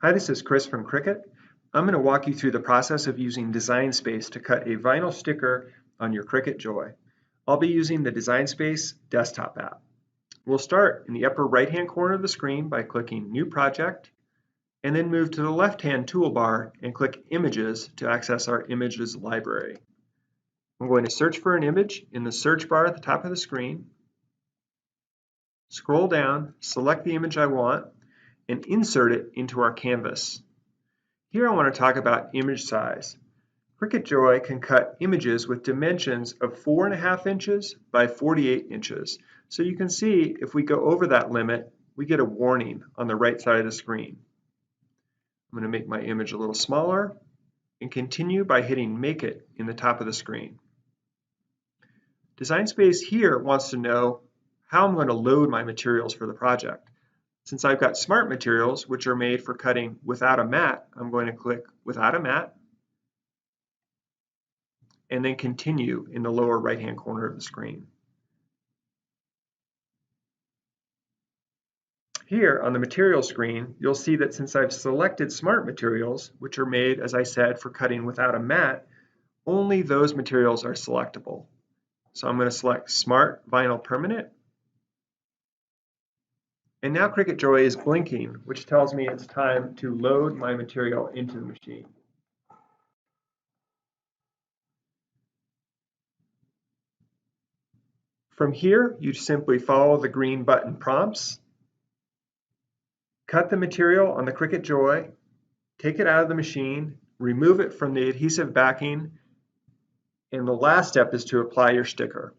Hi, this is Chris from Cricut. I'm going to walk you through the process of using Design Space to cut a vinyl sticker on your Cricut Joy. I'll be using the Design Space desktop app. We'll start in the upper right-hand corner of the screen by clicking New Project, and then move to the left-hand toolbar and click Images to access our Images library. I'm going to search for an image in the search bar at the top of the screen. Scroll down, select the image I want, and insert it into our canvas. Here I want to talk about image size. Cricut Joy can cut images with dimensions of 4.5 inches by 48 inches. So you can see if we go over that limit, we get a warning on the right side of the screen. I'm going to make my image a little smaller and continue by hitting Make It in the top of the screen. Design Space here wants to know how I'm going to load my materials for the project. Since I've got smart materials, which are made for cutting without a mat, I'm going to click Without a Mat, and then Continue in the lower right-hand corner of the screen. Here on the material screen, you'll see that since I've selected smart materials, which are made, as I said, for cutting without a mat, only those materials are selectable. So I'm going to select Smart Vinyl Permanent. And now Cricut Joy is blinking, which tells me it's time to load my material into the machine. From here, you simply follow the green button prompts, cut the material on the Cricut Joy, take it out of the machine, remove it from the adhesive backing, and the last step is to apply your sticker.